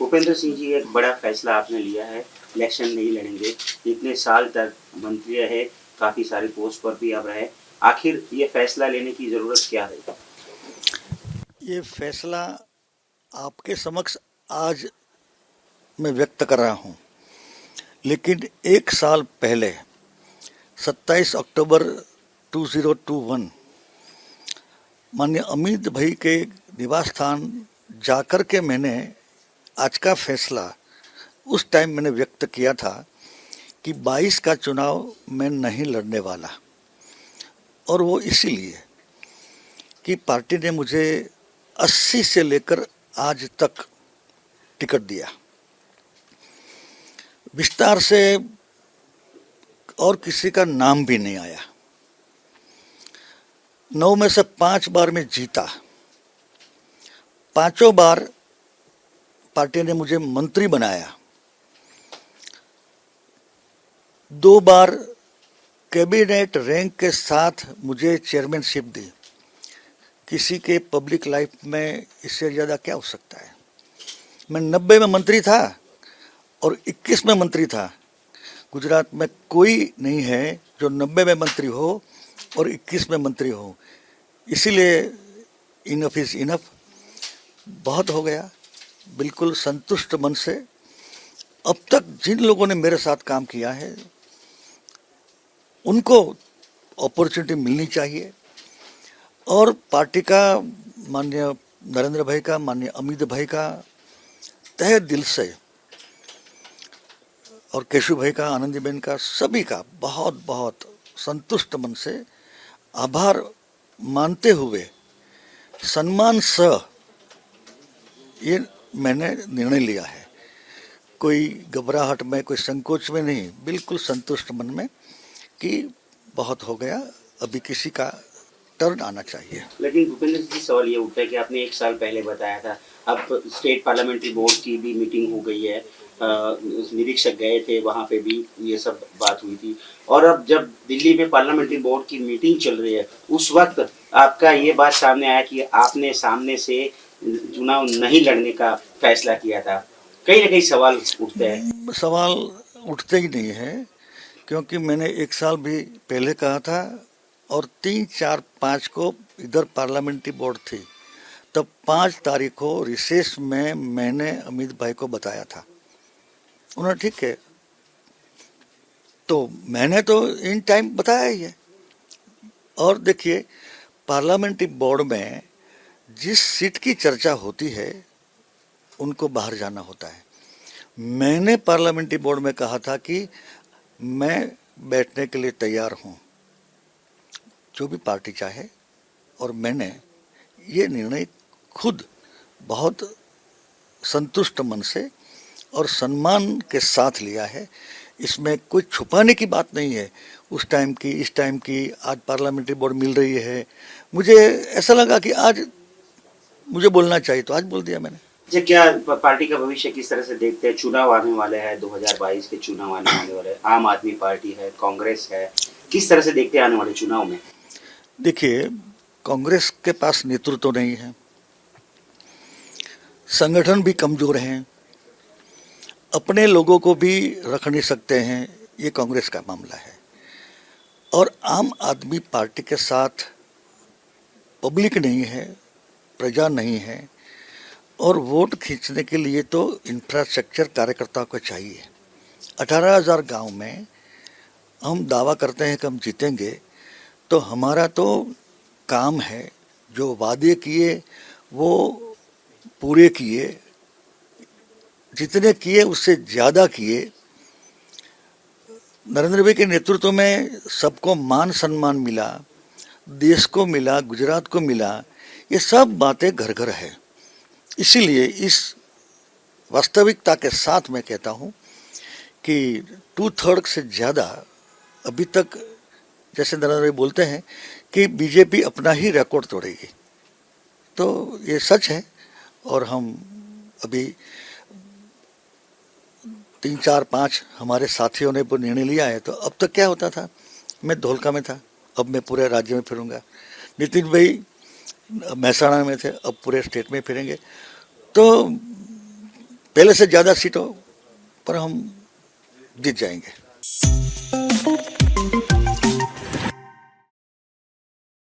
भूपेंद्र सिंह जी, एक बड़ा फैसला आपने लिया है, इलेक्शन नहीं लड़ेंगे। इतने साल तक मंत्री रहे, काफी सारी पोस्ट पर भी आप रहे, आखिर ये फैसला लेने की जरूरत क्या है? ये फैसला आपके समक्ष आज मैं व्यक्त कर रहा हूँ, लेकिन एक साल पहले 27 अक्टूबर 2021 माननीय अमित भाई के निवास स्थान जाकर के मैंने आज का फैसला उस टाइम मैंने व्यक्त किया था कि 22 का चुनाव मैं नहीं लड़ने वाला। और वो इसीलिए कि पार्टी ने मुझे 80 से लेकर आज तक टिकट दिया। विस्तार से और किसी का नाम भी नहीं आया। 9 में से 5 बार मैं जीता। 5 बार पार्टी ने मुझे मंत्री बनाया। 2 बार कैबिनेट रैंक के साथ मुझे चेयरमैनशिप दी। किसी के पब्लिक लाइफ में इससे ज़्यादा क्या हो सकता है। मैं 90 में मंत्री था और 21 में मंत्री था। गुजरात में कोई नहीं है जो 90 में मंत्री हो और 21 में मंत्री हो। इसीलिए इनफ इज़ इनफ, बहुत हो गया। बिल्कुल संतुष्ट मन से अब तक जिन लोगों ने मेरे साथ काम किया है उनको अपॉर्चुनिटी मिलनी चाहिए। और पार्टी का, माननीय नरेंद्र भाई का, माननीय अमित भाई का तहे दिल से, और केशु भाई का, आनंदीबेन का, सभी का बहुत बहुत संतुष्ट मन से आभार मानते हुए सम्मान से ये मैंने निर्णय लिया है। कोई घबराहट में, कोई संकोच में नहीं, बिल्कुल संतुष्ट मन में कि बहुत हो गया, अभी किसी का टर्न आना चाहिए। लेकिन भूपेंद्र जी, सवाल ये उठता है कि आपने एक साल पहले बताया था, अब स्टेट पार्लियामेंट्री बोर्ड की भी मीटिंग हो गई है, निरीक्षक गए थे, वहां पे भी ये सब बात हुई थी, और अब जब दिल्ली में पार्लियामेंट्री बोर्ड की मीटिंग चल रही है उस वक्त आपका ये बात सामने आया कि आपने सामने से चुनाव नहीं लड़ने का फैसला किया था। कहीं ना कहीं सवाल उठते हैं। सवाल उठते ही नहीं है, क्योंकि मैंने एक साल भी पहले कहा था और 3, 4, 5 को इधर पार्लियामेंट्री बोर्ड थी, तब 5 तारीख को रिसेस में मैंने अमित भाई को बताया था। उन्होंने ठीक है, तो मैंने तो इन टाइम बताया ही है। और देखिए, पार्लियामेंट्री बोर्ड में जिस सीट की चर्चा होती है उनको बाहर जाना होता है। मैंने पार्लियामेंट्री बोर्ड में कहा था कि मैं बैठने के लिए तैयार हूं, जो भी पार्टी चाहे, और मैंने ये निर्णय खुद बहुत संतुष्ट मन से और सम्मान के साथ लिया है। इसमें कोई छुपाने की बात नहीं है। उस टाइम की, इस टाइम की, आज पार्लियामेंट्री बोर्ड मिल रही है, मुझे ऐसा लगा कि आज मुझे बोलना चाहिए, तो आज बोल दिया मैंने। जी, क्या पार्टी का भविष्य किस तरह से देखते हैं? चुनाव आने वाले हैं, 2022 के चुनाव आने वाले हैं, आम आदमी पार्टी है, कांग्रेस है, किस तरह से देखते हैं आने वाले चुनाव में? देखिए, कांग्रेस के पास नेतृत्व तो नहीं है, संगठन भी कमजोर हैं, अपने लोगों को भी रख नहीं सकते हैं, ये कांग्रेस का मामला है। और आम आदमी पार्टी के साथ पब्लिक नहीं है, प्रजा नहीं है, और वोट खींचने के लिए तो इंफ्रास्ट्रक्चर कार्यकर्ताओं को चाहिए। 18,000 गांव में हम दावा करते हैं कि हम जीतेंगे, तो हमारा तो काम है, जो वादे किए वो पूरे किए, जितने किए उससे ज़्यादा किए। नरेंद्र भाई के नेतृत्व में सबको मान सम्मान मिला, देश को मिला, गुजरात को मिला, ये सब बातें घर घर है। इसीलिए इस वास्तविकता के साथ मैं कहता हूँ कि 2/3 से ज़्यादा अभी तक, जैसे नरेंद्र भाई बोलते हैं कि बीजेपी अपना ही रिकॉर्ड तोड़ेगी, तो ये सच है। और हम अभी 3, 4, 5 हमारे साथियों ने वो निर्णय लिया है। तो अब तक क्या होता था, मैं धोलका में था, अब मैं पूरे राज्य में फिरूंगा। नितिन भाई महसाणा में थे, अब पूरे स्टेट में फिरेंगे। तो पहले से ज़्यादा सीटों पर हम जीत जाएंगे।